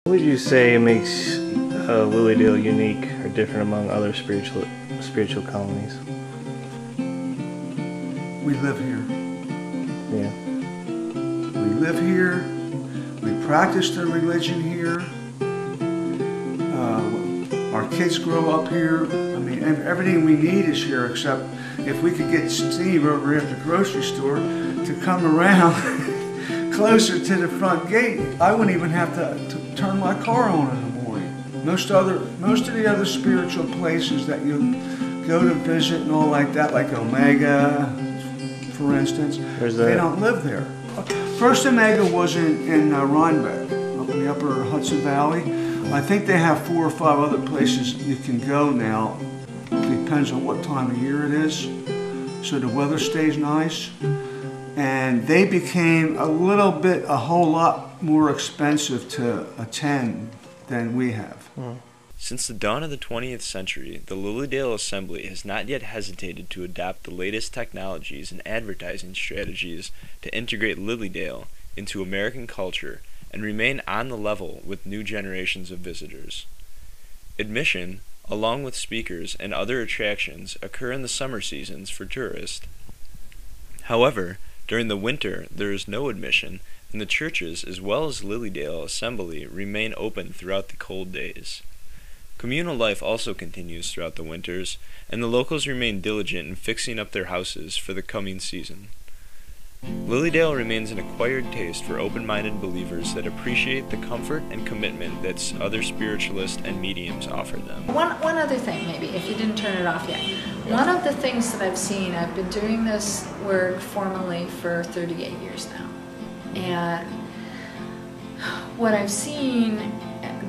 What would you say makes Lilydale unique or different among other spiritual colonies? We live here. Yeah. We live here. We practice the religion here. Our kids grow up here. I mean, everything we need is here, except if we could get Steve over at the grocery store to come around closer to the front gate, I wouldn't even have to turn my car on in the morning. Most of the other spiritual places that you go to visit and all like that, like Omega, for instance, they don't live there. First Omega was in Rhinebeck, up in the upper Hudson Valley. I think they have 4 or 5 other places you can go now. Depends on what time of year it is, so the weather stays nice. And they became a whole lot more expensive to attend than we have. Since the dawn of the 20th century, the Lilydale Assembly has not yet hesitated to adopt the latest technologies and advertising strategies to integrate Lilydale into American culture and remain on the level with new generations of visitors. Admission, along with speakers and other attractions, occur in the summer seasons for tourists. However, during the winter, there is no admission, and the churches as well as Lilydale Assembly remain open throughout the cold days. Communal life also continues throughout the winters, and the locals remain diligent in fixing up their houses for the coming season. Lilydale remains an acquired taste for open-minded believers that appreciate the comfort and commitment that other spiritualists and mediums offer them. One other thing, maybe, if you didn't turn it off yet. One of the things that I've seen, I've been doing this work formally for 38 years now. And what I've seen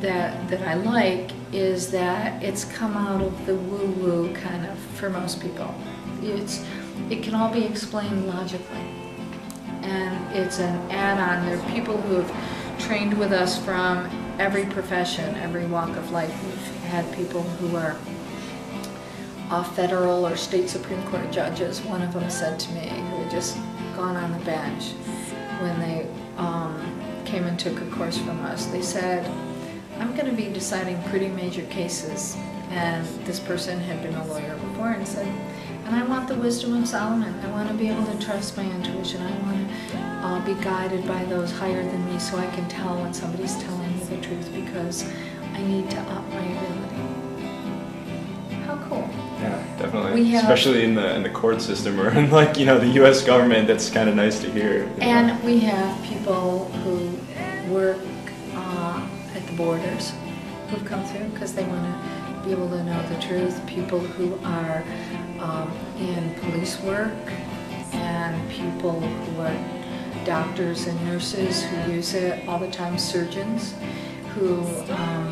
that I like is that it's come out of the woo-woo kind of for most people. It can all be explained logically. And it's an add-on. There are people who have trained with us from every profession, every walk of life. We've had people who are federal or state Supreme Court judges. One of them said to me, who had just gone on the bench when they came and took a course from us, they said, I'm going to be deciding pretty major cases. And this person had been a lawyer before and said, and I want the wisdom of Solomon. I want to be able to trust my intuition. I want to be guided by those higher than me so I can tell when somebody's telling me the truth because I need to up my ability. How cool. Yeah, definitely. Especially in the court system or in the U.S. government, that's kind of nice to hear. And we have people who work at the borders who've come through because they want to be able to know the truth. People who are in police work and people who are doctors and nurses who use it all the time, surgeons who,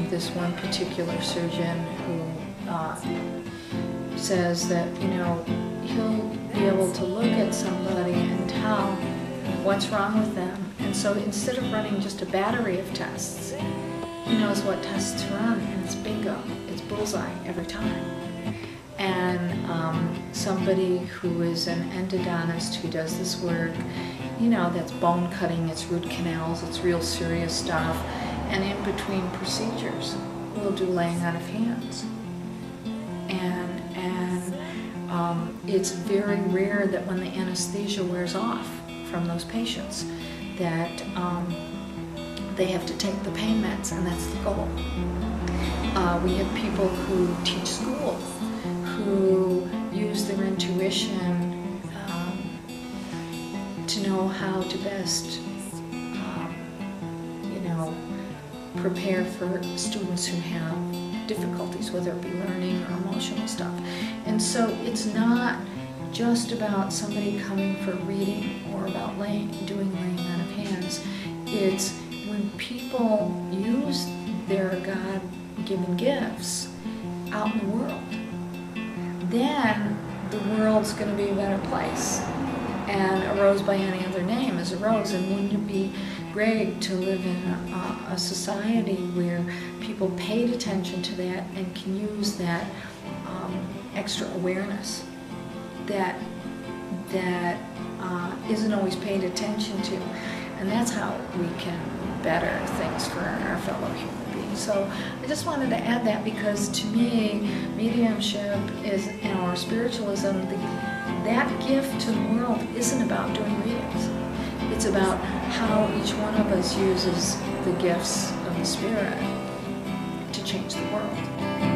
this one particular surgeon who says that, he'll be able to look at somebody and tell what's wrong with them. And so instead of running just a battery of tests, he knows what tests to run, and it's bingo, it's bullseye every time. And somebody who is an endodontist who does this work, that's bone cutting, it's root canals, it's real serious stuff, and in between procedures, we'll do laying on of hands. And it's very rare that when the anesthesia wears off from those patients, that they have to take the pain meds, and that's the goal. We have people who teach school, who use their intuition to know how to best, prepare for students who have difficulties, whether it be learning or emotional stuff. And so it's not just about somebody coming for reading or about doing laying on of hands. It's when people use their God-given gifts out in the world, then the world's going to be a better place. And a rose by any other name is a rose, and wouldn't it be great to live in a society where people paid attention to that and can use that extra awareness that isn't always paid attention to. And that's how we can better things for our fellow human beings. So I just wanted to add that, because to me, mediumship is, or spiritualism, that gift to the world isn't about doing readings. It's about how each one of us uses the gifts of the Spirit to change the world.